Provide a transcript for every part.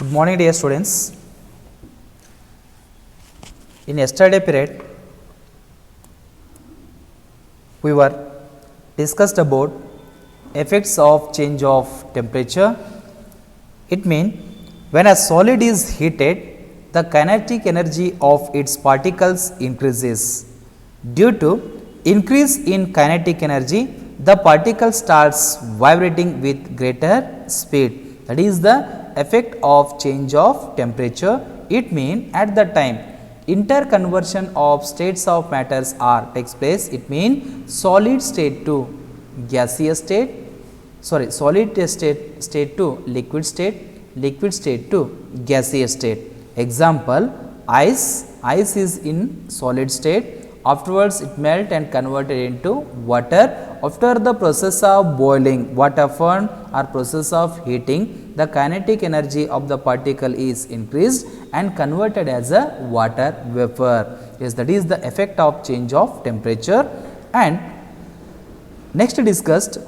Good morning, dear students. In yesterday period, we were discussed about effects of change of temperature. It means when a solid is heated, the kinetic energy of its particles increases. Due to increase in kinetic energy, the particle starts vibrating with greater speed. That is the effect of change of temperature. It means at the time interconversion of states of matters are takes place. It means solid state to gaseous state, solid state to liquid state to gaseous state. Example, ice is in solid state, afterwards it melt and converted into water. After the process of boiling, what happened, or process of heating, the kinetic energy of the particle is increased and converted as a water vapor. Yes, that is the effect of change of temperature. And next discussed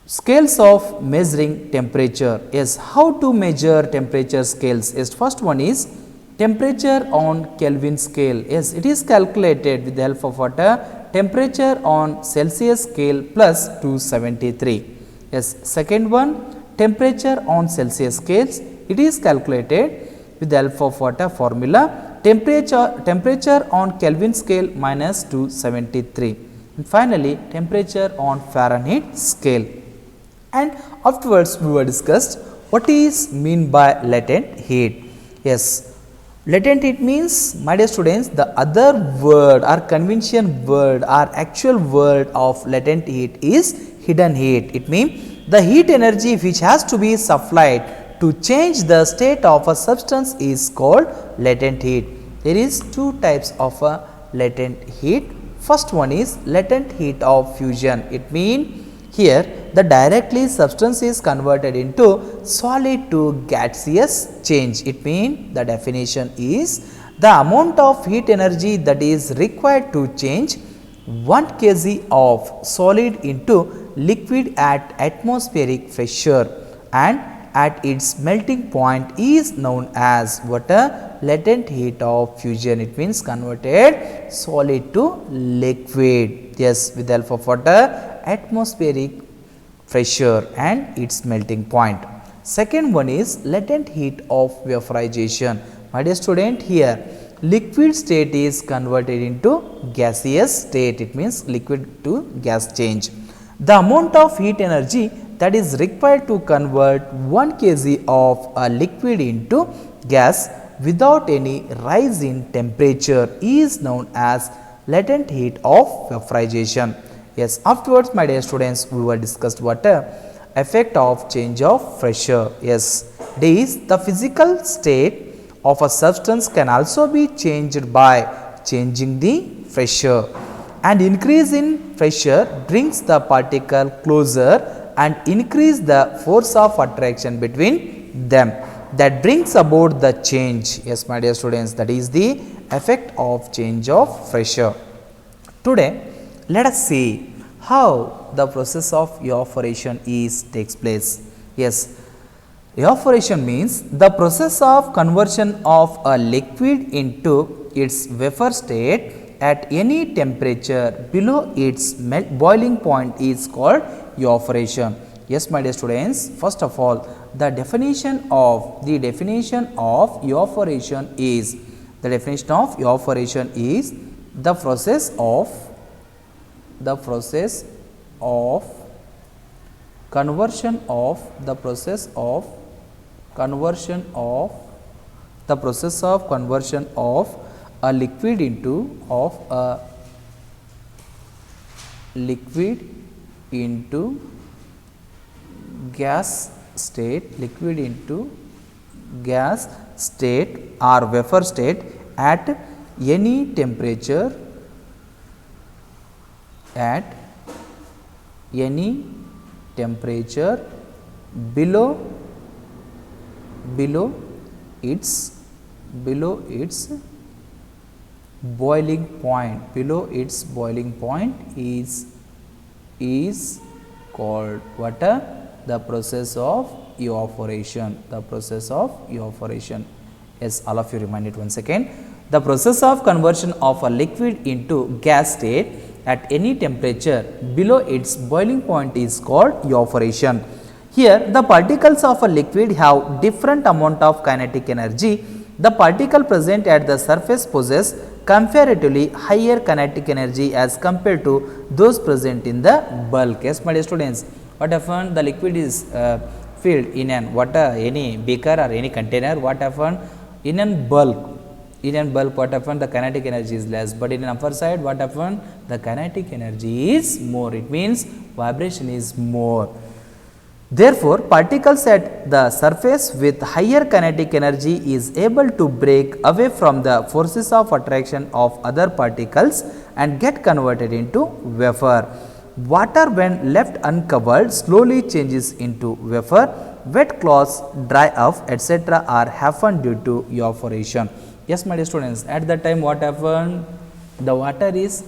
scales of measuring temperature. Yes, how to measure temperature scales? Yes, first one is temperature on Kelvin scale. Yes, it is calculated with the help of what? Temperature on Celsius scale plus 273. Yes, second one, temperature on Celsius scales, it is calculated with the help of what? Formula, temperature on Kelvin scale minus 273. And finally, temperature on Fahrenheit scale. And afterwards we were discussed what is mean by latent heat. Yes, latent heat means, my dear students, the other word or convention word or actual word of latent heat is hidden heat. It means the heat energy which has to be supplied to change the state of a substance is called latent heat. There is two types of a latent heat. First one is latent heat of fusion. It means here the directly substance is converted into solid to gaseous change. It means the definition is the amount of heat energy that is required to change 1 kg of solid into liquid at atmospheric pressure and at its melting point is known as what? A latent heat of fusion. It means converted solid to liquid. Yes, with the help of what? Atmospheric pressure and its melting point. Second one is latent heat of vaporization. My dear student, here liquid state is converted into gaseous state. It means liquid to gas change. The amount of heat energy that is required to convert 1 kg of a liquid into gas without any rise in temperature is known as latent heat of vaporization. Yes, afterwards my dear students, we were discussed what? Effect of change of pressure. Yes, this the physical state of a substance can also be changed by changing the pressure, and increase in pressure brings the particle closer and increase the force of attraction between them, that brings about the change. Yes, my dear students, that is the effect of change of pressure. Today let us see how the process of evaporation takes place. Yes, evaporation means the process of conversion of a liquid into its vapor state at any temperature below its boiling point is called evaporation. Yes, my dear students, first of all, the definition of evaporation is the process of conversion of a liquid into gas state or vapor state at any temperature below its boiling point is called what? The process of evaporation. The process of evaporation. Yes, all of you remind it once again. The process of conversion of a liquid into gas state at any temperature below its boiling point is called evaporation. Here, the particles of a liquid have different amount of kinetic energy. The particle present at the surface possess comparatively higher kinetic energy as compared to those present in the bulk. Yes, my dear students, what happened? The liquid is filled in an any beaker or any container. What happened? In an bulk, what happened? The kinetic energy is less, but in an upper side, what happened? The kinetic energy is more. It means vibration is more. Therefore, particles at the surface with higher kinetic energy is able to break away from the forces of attraction of other particles and get converted into vapor. Water when left uncovered slowly changes into vapor. Wet cloths dry off, etc. are happen due to evaporation. Yes, my dear students, at that time what happened? The water is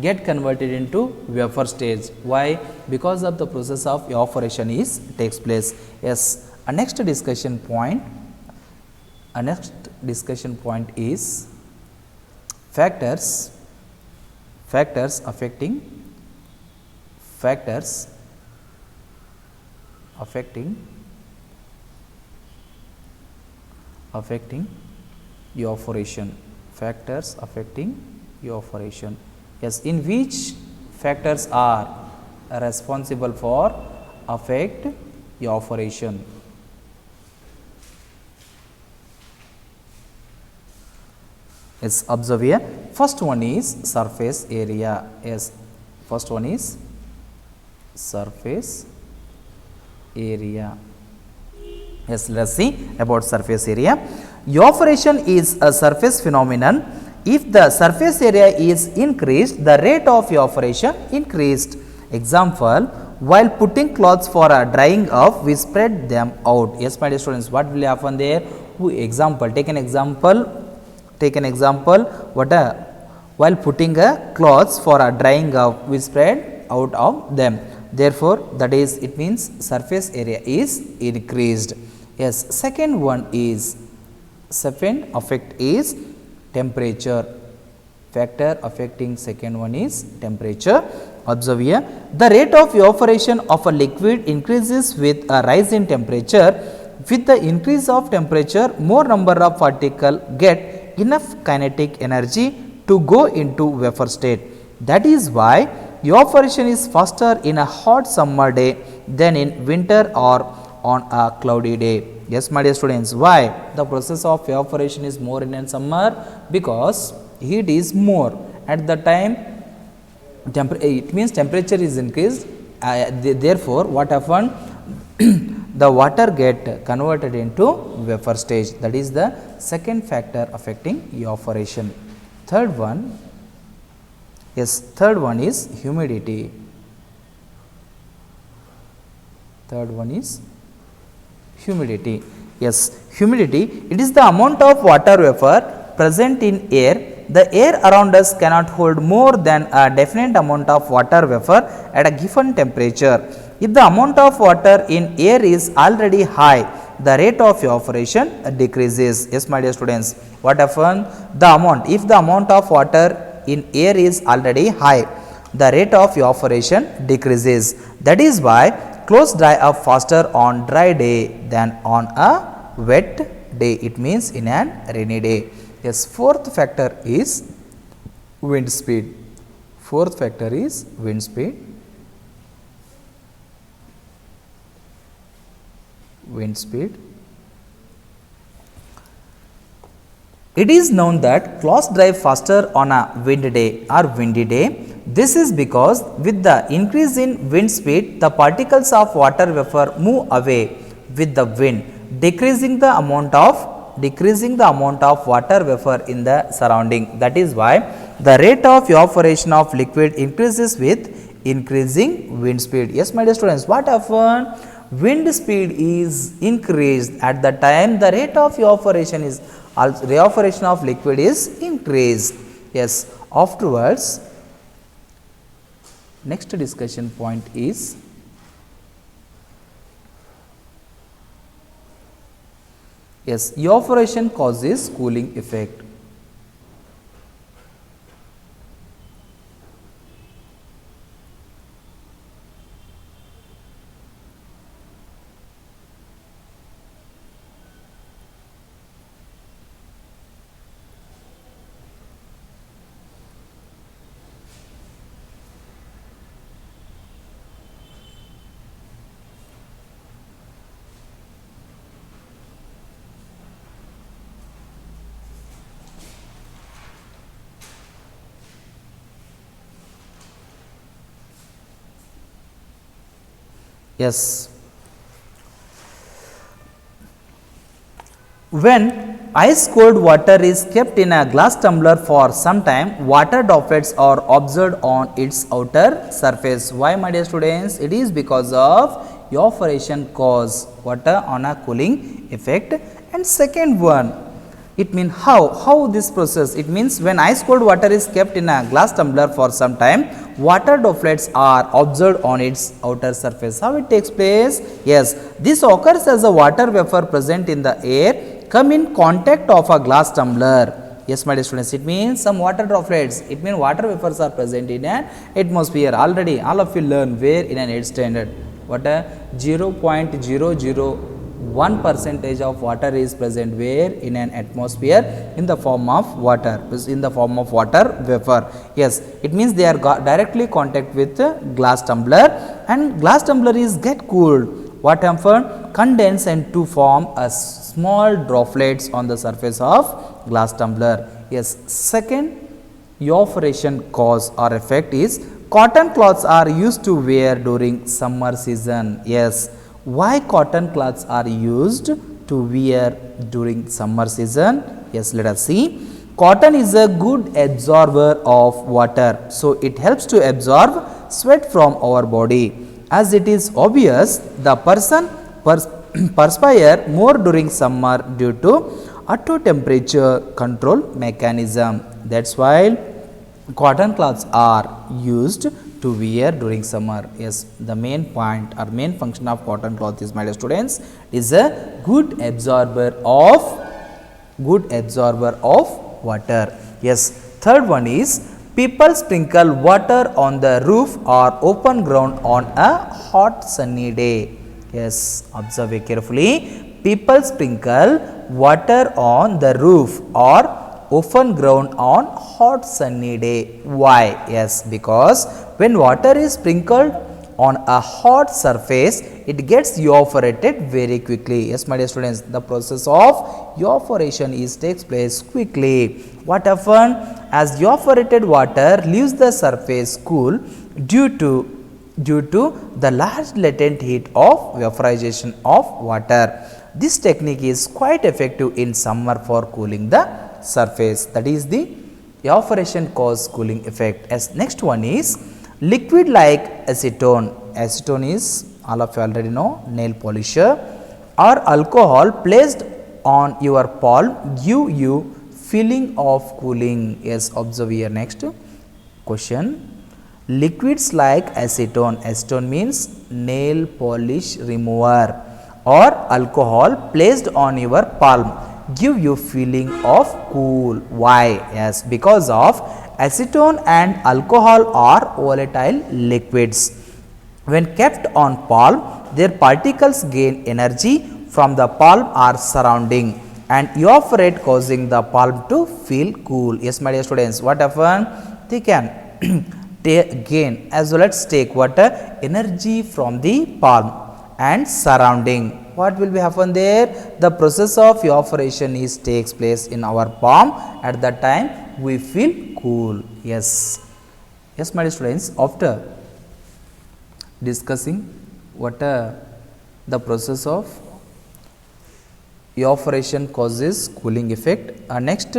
get converted into vapor stage. Why? Because of the process of evaporation is takes place. Yes, a next discussion point is factors affecting evaporation. Factors affecting evaporation. Yes, in which factors are responsible for affect evaporation? Yes, observe here. First one is surface area. Yes, first one is surface area. Yes, let us see about surface area. Evaporation is a surface phenomenon. If the surface area is increased, the rate of evaporation increased. Example, while putting cloths for a drying off, we spread them out. Yes, my dear students, what will happen there? Example, take an example. While putting a cloths for a drying off, we spread out of them. Therefore, that is, it means surface area is increased. Yes, second effect is temperature. Factor affecting second one is temperature. Observe here, the rate of evaporation of a liquid increases with a rise in temperature. With the increase of temperature, more number of particles get enough kinetic energy to go into vapor state. That is why evaporation is faster in a hot summer day than in winter or on a cloudy day. Yes, my dear students, why? The process of evaporation is more in summer, because heat is more. At the time, it means temperature is increased. Therefore, what happened? The water get converted into vapor stage. That is the second factor affecting evaporation. Third one is humidity. Third one is humidity. Yes, humidity, it is the amount of water vapor present in air. The air around us cannot hold more than a definite amount of water vapor at a given temperature. If the amount of water in air is already high, the rate of evaporation decreases. Yes, my dear students, what happens? If the amount of water in air is already high, the rate of evaporation decreases. That is why clothes dry up faster on dry day than on a wet day. It means in an rainy day. Yes, fourth factor is wind speed. Fourth factor is wind speed. Wind speed. It is known that cloths dry faster on a wind day or windy day. This is because with the increase in wind speed, the particles of water vapor move away with the wind, decreasing the amount of water vapor in the surrounding. That is why the rate of evaporation of liquid increases with increasing wind speed. Yes, my dear students, what happened? Wind speed is increased. At the time, the rate of evaporation of liquid is increased. Yes, afterwards, next discussion point is Yes, evaporation causes cooling effect. Yes, when ice cold water is kept in a glass tumbler for some time, water droplets are observed on its outer surface. Why, my dear students? It is because of evaporation cause water on a cooling effect. And second one, it means how this process, it means when ice cold water is kept in a glass tumbler for some time, water droplets are observed on its outer surface. How it takes place? Yes, this occurs as a water vapor present in the air come in contact of a glass tumbler. Yes, my dear students, it means some water droplets, it means water vapors are present in an atmosphere. Already all of you learn where in an 8th standard what a 0.001 percentage of water is present where in an atmosphere in the form of water, in the form of water vapor. Yes, it means they are directly contact with glass tumbler, and glass tumbler is get cooled. What happen? Condense and to form a small droplets on the surface of glass tumbler. Yes, second evaporation cause or effect is cotton cloths are used to wear during summer season. Yes, why cotton cloths are used to wear during summer season? Yes, let us see. Cotton is a good absorber of water, so it helps to absorb sweat from our body. As it is obvious, the person perspire more during summer due to auto temperature control mechanism. That's why cotton cloths are used to wear during summer. Yes, the main point or main function of cotton cloth is, my dear students, is a good absorber of water. Yes, third one is people sprinkle water on the roof or open ground on a hot sunny day. Yes, observe it carefully. People sprinkle water on the roof or open ground on hot sunny day. Why? Yes, because when water is sprinkled on a hot surface, it gets evaporated very quickly. Yes, my dear students, the process of evaporation takes place quickly. What happens? As evaporated water leaves the surface cool due to the large latent heat of vaporization of water. This technique is quite effective in summer for cooling the surface. That is the evaporation cause cooling effect. As next one is liquid like acetone. Acetone is, all of you already know, nail polisher, or alcohol placed on your palm give you feeling of cooling. Yes, observe here next question. Liquids like acetone, acetone means nail polish remover, or alcohol placed on your palm give you feeling of cool. Why? Yes, because of acetone and alcohol are volatile liquids. When kept on palm, their particles gain energy from the palm or surrounding and evaporate, causing the palm to feel cool. Yes, my dear students, what happen? They can gain as well as take water energy from the palm and surrounding. What will be happen there? The process of evaporation takes place in our palm. At that time we feel cool. Yes, yes, my dear students, after discussing what the process of evaporation causes cooling effect, next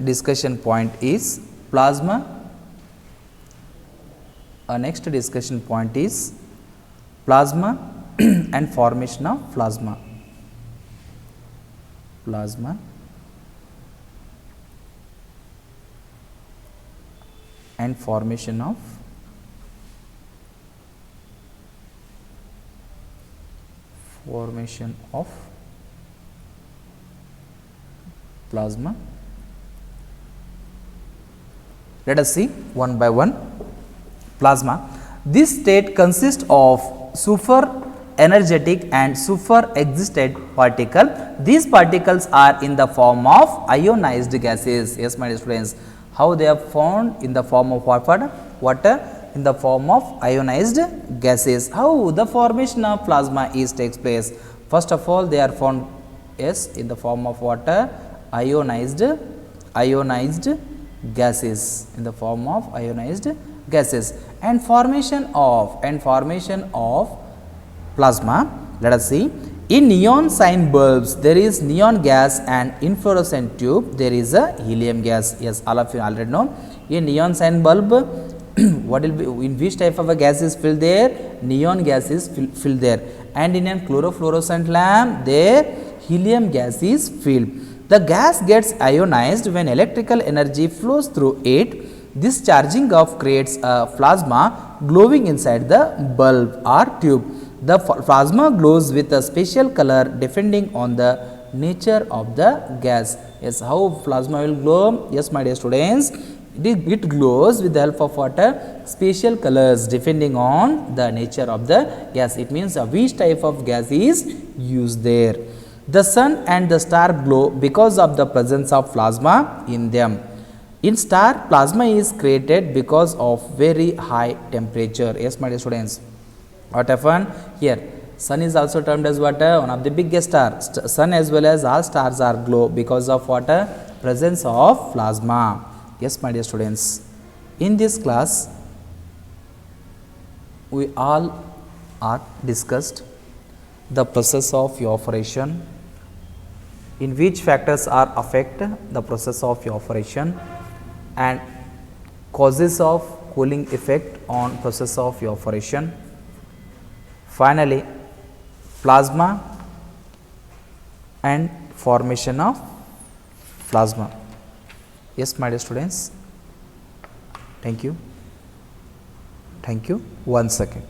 discussion point is plasma. Next discussion point is plasma and formation of plasma. Plasma and formation of formation of plasma. Let us see one by one. Plasma. This state consists of super energetic and super excited particle. These particles are in the form of ionized gases. Yes, my dear students, how they are found? In the form of water, in the form of ionized gases. How the formation of plasma is takes place? First of all, they are found, yes, in the form of water, ionized gases, in the form of ionized gases. And formation of plasma, let us see. In neon sign bulbs, there is neon gas, and in fluorescent tube there is a helium gas. Yes, all of you already know. In neon sign bulb, what will be, in which type of a gas is filled there? Neon gas is filled there. And in a chlorofluorescent lamp, there helium gas is filled. The gas gets ionized when electrical energy flows through it. This charging of creates a plasma glowing inside the bulb or tube. The plasma glows with a special color depending on the nature of the gas. Yes, how plasma will glow? Yes, my dear students, it glows with the help of water, special colors depending on the nature of the gas. It means which type of gas is used there. The sun and the star glow because of the presence of plasma in them. In star, plasma is created because of very high temperature. Yes, my dear students, what happened here? Sun is also termed as what? One of the biggest stars. Sun as well as all stars are glow because of what? Presence of plasma. Yes, my dear students, in this class we all are discussed the process of evaporation, in which factors are affect the process of evaporation, and causes of cooling effect on process of evaporation. Finally, plasma and formation of plasma. Yes, my dear students, thank you. 1 second.